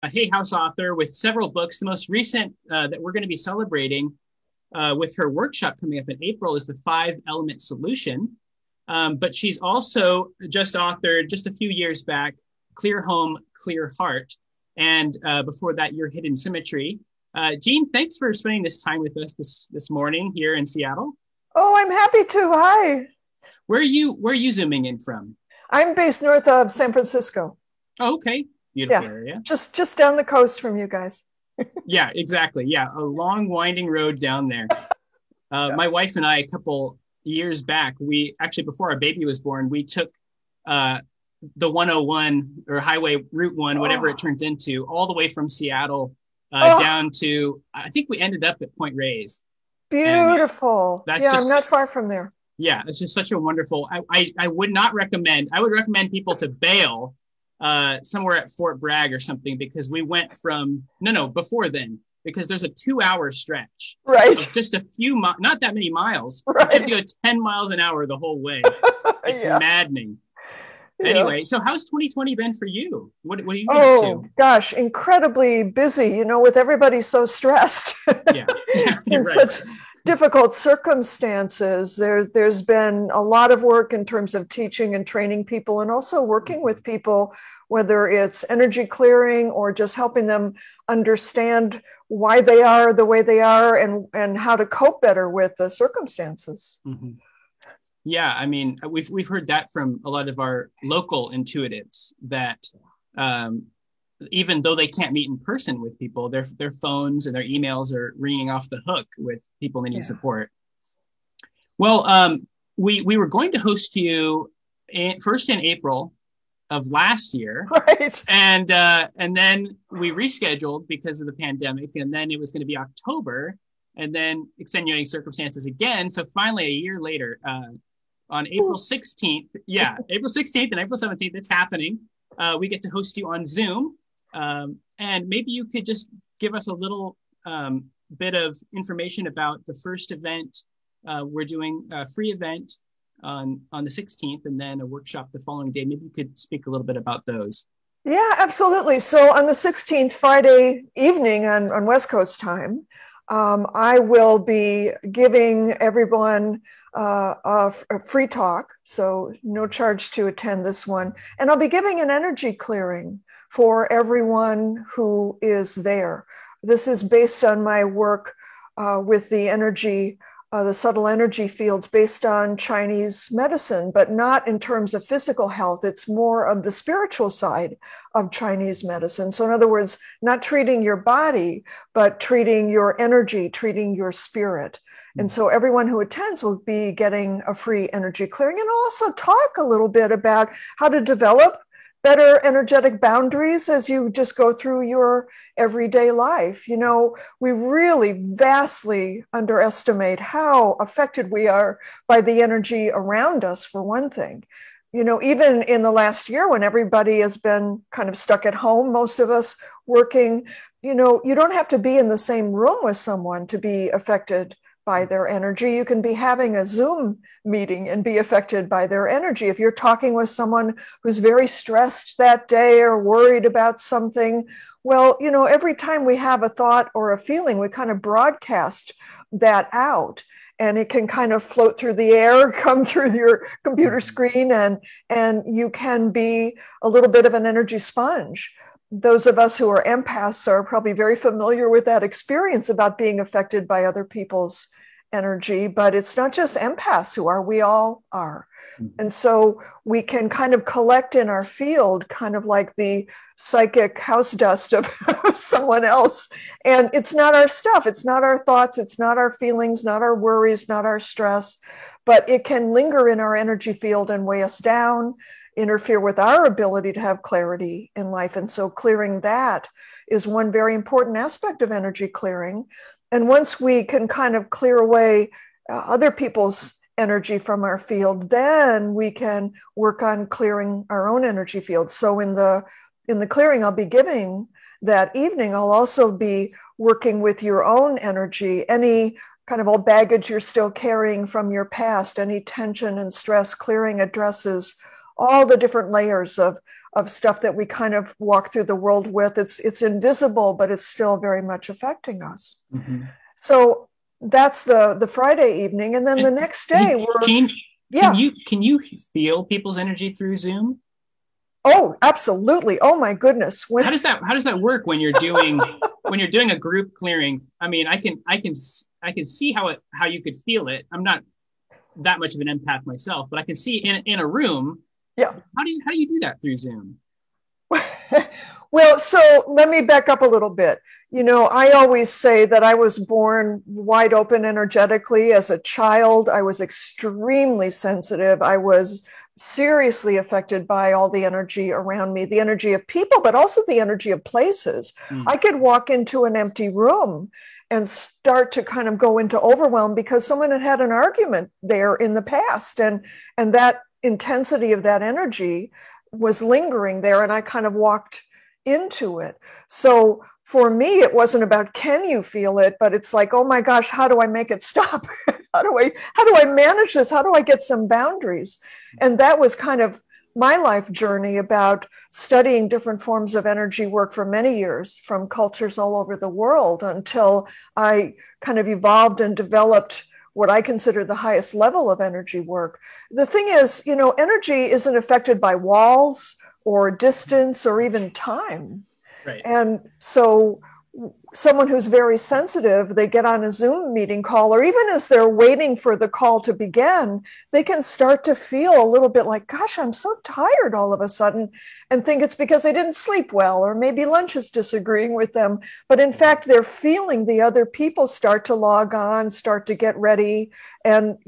a Hay House author with several books. The most recent that we're going to be celebrating with her workshop coming up in April is the 5-Element Solution. But she's also just authored just a few years back, Clear Home, Clear Heart. And before that, Your Hidden Symmetry. Jean, thanks for spending this time with us this morning here in Seattle. Oh, I'm happy to. Hi. Where are you zooming in from? I'm based north of San Francisco. Oh, okay. Beautiful area. Just down the coast from you guys. Yeah, exactly. Yeah, a long winding road down there. My wife and I, a couple years back, we actually, before our baby was born, we took the 101 or Highway Route 1, whatever it turns into, all the way from Seattle down to, I think we ended up at Point Reyes. Beautiful. I'm not far from there. Yeah, it's just such a wonderful, I would recommend people to bail somewhere at Fort Bragg or something, because we went from, before then, because there's a 2-hour stretch. Right. Just a few, not that many miles. Right. You have to go 10 miles an hour the whole way. It's maddening. Yeah. Anyway, so how's 2020 been for you? What are you up to? Oh, gosh, incredibly busy, with everybody so stressed. Yeah. In such difficult circumstances. There's been a lot of work in terms of teaching and training people, and also working with people, whether it's energy clearing or just helping them understand why they are the way they are and how to cope better with the circumstances. Mm-hmm. Yeah, I mean, we've heard that from a lot of our local intuitives, that even though they can't meet in person with people, their phones and their emails are ringing off the hook with people needing support. Well, we were going to host you first in April of last year, right? And then we rescheduled because of the pandemic, and then it was going to be October, and then extenuating circumstances again. So finally, a year later, on April 16th, April 16th and April 17th, it's happening. We get to host you on Zoom. And maybe you could just give us a little bit of information about the first event. We're doing a free event on the 16th, and then a workshop the following day. Maybe you could speak a little bit about those. Yeah, absolutely. So on the 16th, Friday evening on West Coast time, I will be giving everyone a free talk, so no charge to attend this one. And I'll be giving an energy clearing for everyone who is there. This is based on my work with the energy, the subtle energy fields, based on Chinese medicine, but not in terms of physical health. It's more of the spiritual side of Chinese medicine. So in other words, not treating your body, but treating your energy, treating your spirit. And so everyone who attends will be getting a free energy clearing, and also talk a little bit about how to develop better energetic boundaries as you just go through your everyday life. We really vastly underestimate how affected we are by the energy around us, for one thing. Even in the last year, when everybody has been kind of stuck at home, most of us working, you don't have to be in the same room with someone to be affected by their energy. You can be having a Zoom meeting and be affected by their energy. If you're talking with someone who's very stressed that day or worried about something, well, every time we have a thought or a feeling, we kind of broadcast that out, and it can kind of float through the air, come through your computer screen, and you can be a little bit of an energy sponge. Those of us who are empaths are probably very familiar with that experience about being affected by other people's energy, but it's not just empaths who are, we all are. And so we can kind of collect in our field, kind of like the psychic house dust of someone else. And it's not our stuff. It's not our thoughts. It's not our feelings, not our worries, not our stress, but it can linger in our energy field and weigh us down, interfere with our ability to have clarity in life. And so clearing that is one very important aspect of energy clearing. And once we can kind of clear away other people's energy from our field, then we can work on clearing our own energy field. So in the clearing I'll be giving that evening, I'll also be working with your own energy, any kind of old baggage you're still carrying from your past, any tension and stress. Clearing addresses all the different layers of of stuff that we kind of walk through the world with. It's invisible, but it's still very much affecting us. Mm-hmm. So that's the Friday evening. And then the next day Jean, can you feel people's energy through Zoom? Oh, absolutely. Oh my goodness. How does that work when you're doing a group clearing? I mean, I can see how you could feel it. I'm not that much of an empath myself, but I can see in a room. Yeah. How do you do that through Zoom? Well, so let me back up a little bit. I always say that I was born wide open energetically. As a child, I was extremely sensitive. I was seriously affected by all the energy around me, the energy of people, but also the energy of places. I could walk into an empty room and start to kind of go into overwhelm because someone had had an argument there in the past, and that intensity of that energy was lingering there, and I kind of walked into it. So for me, it wasn't about can you feel it, but it's like, oh my gosh, how do I make it stop? How do I manage this? How do I get some boundaries? And that was kind of my life journey about studying different forms of energy work for many years from cultures all over the world until I kind of evolved and developed what I consider the highest level of energy work. The thing is, energy isn't affected by walls or distance or even time. Right. And so someone who's very sensitive, they get on a Zoom meeting call, or even as they're waiting for the call to begin, they can start to feel a little bit like, gosh, I'm so tired all of a sudden, and think it's because they didn't sleep well, or maybe lunch is disagreeing with them. But in fact, they're feeling the other people start to log on, start to get ready. And,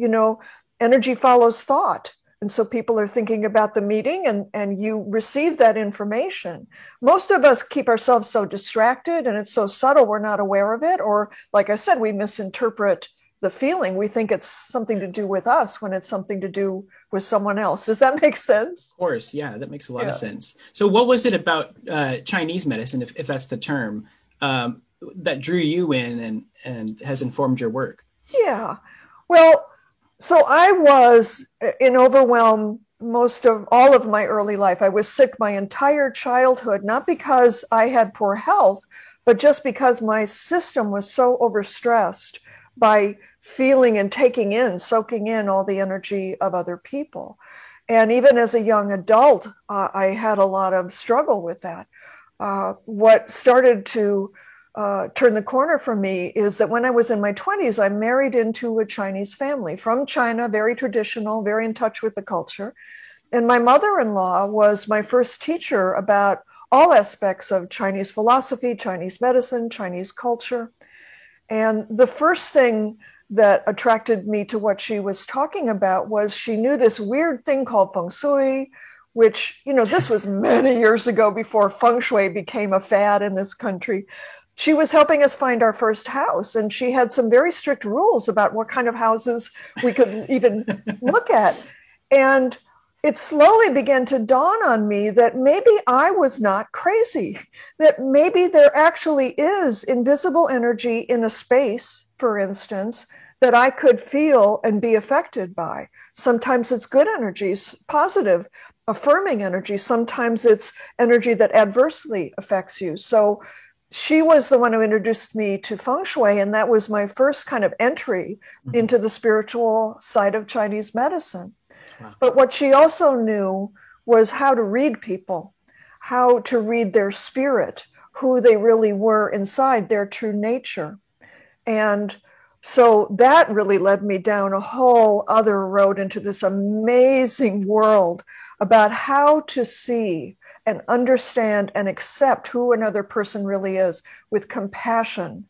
energy follows thought. And so people are thinking about the meeting and you receive that information. Most of us keep ourselves so distracted and it's so subtle we're not aware of it. Or like I said, we misinterpret the feeling. We think it's something to do with us when it's something to do with someone else. Does that make sense? Of course. Yeah, that makes a lot of sense. So what was it about Chinese medicine, if that's the term, that drew you in and has informed your work? Yeah. Well, so I was in overwhelm most of all of my early life. I was sick my entire childhood, not because I had poor health, but just because my system was so overstressed by feeling and soaking in all the energy of other people. And even as a young adult, I had a lot of struggle with that. What started to turn the corner for me is that when I was in my 20s, I married into a Chinese family from China, very traditional, very in touch with the culture. And my mother-in-law was my first teacher about all aspects of Chinese philosophy, Chinese medicine, Chinese culture. And the first thing that attracted me to what she was talking about was she knew this weird thing called feng shui, which, this was many years ago before feng shui became a fad in this country. She was helping us find our first house, and she had some very strict rules about what kind of houses we could even look at. And it slowly began to dawn on me that maybe I was not crazy, that maybe there actually is invisible energy in a space, for instance, that I could feel and be affected by. Sometimes it's good energies, positive, affirming energy. Sometimes it's energy that adversely affects you. So she was the one who introduced me to feng shui, and that was my first kind of entry into the spiritual side of Chinese medicine. Wow. But what she also knew was how to read people, how to read their spirit, who they really were inside, their true nature. And so that really led me down a whole other road into this amazing world about how to see and understand and accept who another person really is with compassion,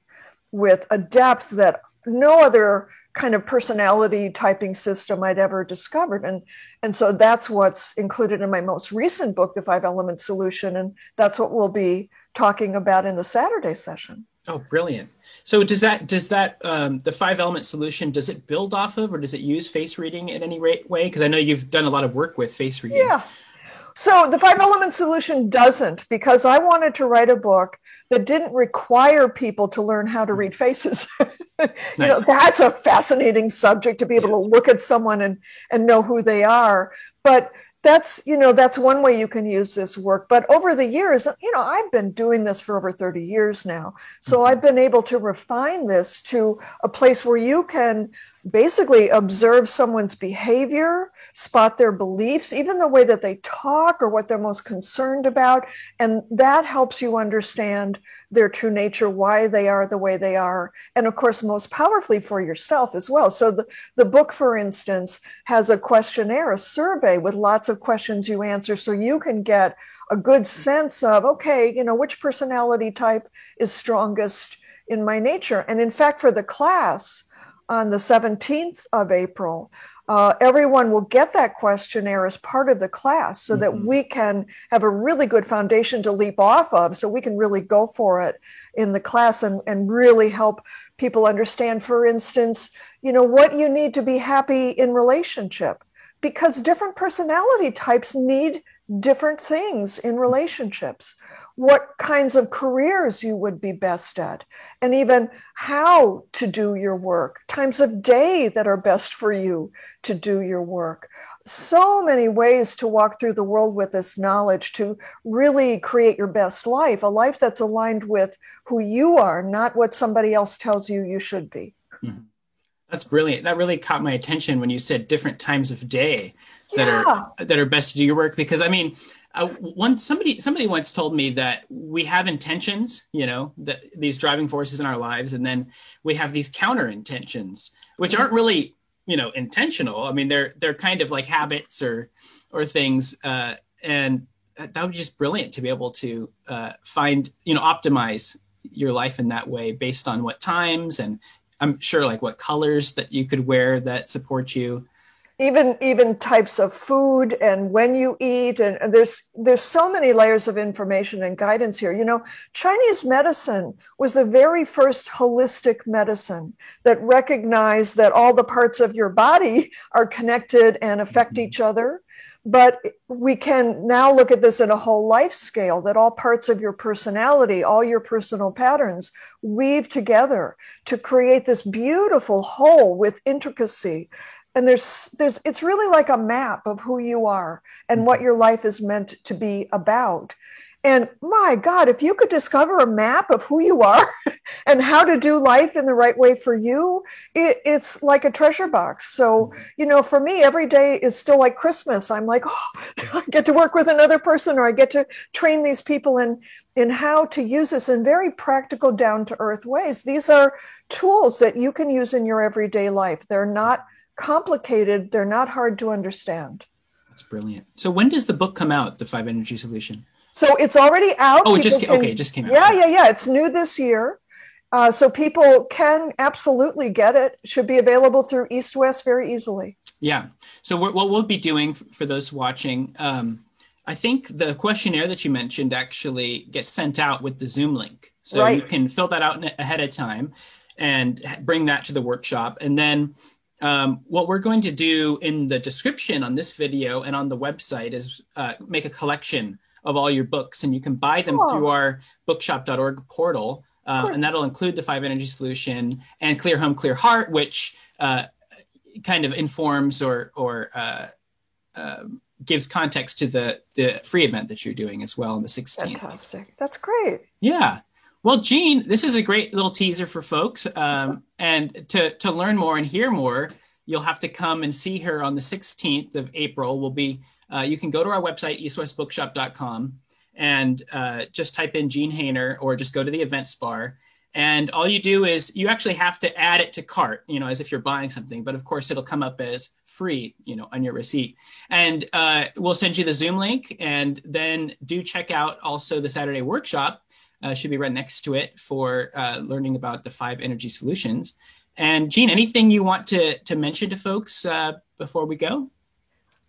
with a depth that no other kind of personality typing system I'd ever discovered. And so that's what's included in my most recent book, The 5 Element Solution. And that's what we'll be talking about in the Saturday session. Oh, brilliant. So does that the 5 Element Solution, does it build off of, or does it use face reading in any way? Because I know you've done a lot of work with face reading. Yeah. So the 5 Element Solution doesn't, because I wanted to write a book that didn't require people to learn how to read faces. Nice. That's a fascinating subject, to be able to look at someone and know who they are. But that's, that's one way you can use this work. But over the years, I've been doing this for over 30 years now. So I've been able to refine this to a place where you can basically observe someone's behavior, spot their beliefs, even the way that they talk or what they're most concerned about. And that helps you understand their true nature, why they are the way they are. And of course, most powerfully for yourself as well. So the book, for instance, has a questionnaire, a survey with lots of questions you answer. So you can get a good sense of, okay, which personality type is strongest in my nature. And in fact, for the class, on the 17th of April, everyone will get that questionnaire as part of the class so that we can have a really good foundation to leap off of, so we can really go for it in the class and really help people understand, for instance, what you need to be happy in relationship, because different personality types need different things in relationships. What kinds of careers you would be best at, and even how to do your work, times of day that are best for you to do your work. So many ways to walk through the world with this knowledge to really create your best life, a life that's aligned with who you are, not what somebody else tells you you should be. Mm-hmm. That's brilliant. That really caught my attention when you said different times of day that are best to do your work, because somebody once told me that we have intentions, that these driving forces in our lives, and then we have these counter intentions, which aren't really, intentional. I mean, they're kind of like habits or things, and that would be just brilliant to be able to find, optimize your life in that way based on what times, and I'm sure like what colors that you could wear that support you. Even types of food and when you eat, and there's so many layers of information and guidance here. Chinese medicine was the very first holistic medicine that recognized that all the parts of your body are connected and affect each other. But we can now look at this in a whole life scale, that all parts of your personality, all your personal patterns weave together to create this beautiful whole with intricacy. And it's really like a map of who you are and what your life is meant to be about. And my God, if you could discover a map of who you are and how to do life in the right way for you, it's like a treasure box. So, for me, every day is still like Christmas. I'm like, oh, I get to work with another person, or I get to train these people in how to use this in very practical, down-to-earth ways. These are tools that you can use in your everyday life. They're not complicated. They're not hard to understand. That's brilliant. So when does the book come out, The 5 Energy Solution? So it's already out. Oh, it just came out. Yeah. It's new this year. So people can absolutely get it. Should be available through East West very easily. Yeah. So what we'll be doing for those watching, I think the questionnaire that you mentioned actually gets sent out with the Zoom link. So You can fill that out ahead of time and bring that to the workshop. And then what we're going to do in the description on this video and on the website is make a collection of all your books, and you can buy them through our bookshop.org portal. And that'll include The 5 Energy Solution and Clear Home, Clear Heart, which kind of informs or gives context to the free event that you're doing as well on the 16th. Fantastic. That's great. Yeah. Well, Jean, this is a great little teaser for folks. And to learn more and hear more, you'll have to come and see her on the 16th of April. You can go to our website, eastwestbookshop.com, and just type in Jean Hainer, or just go to the events bar. And all you do is you actually have to add it to cart, as if you're buying something. But of course, it'll come up as free, on your receipt. And we'll send you the Zoom link. And then do check out also the Saturday workshop. Should be right next to it for learning about the 5 energy solutions. And Jean, anything you want to mention to folks before we go?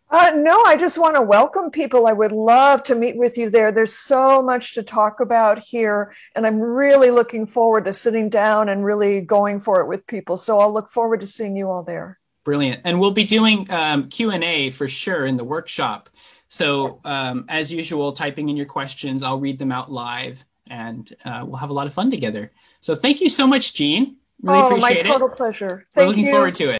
No, I just want to welcome people. I would love to meet with you there. There's so much to talk about here, and I'm really looking forward to sitting down and really going for it with people. So I'll look forward to seeing you all there. Brilliant. And we'll be doing Q&A for sure in the workshop. So as usual, typing in your questions, I'll read them out live, and we'll have a lot of fun together. So thank you so much, Jean. Really appreciate it. My total pleasure. We're looking forward to it.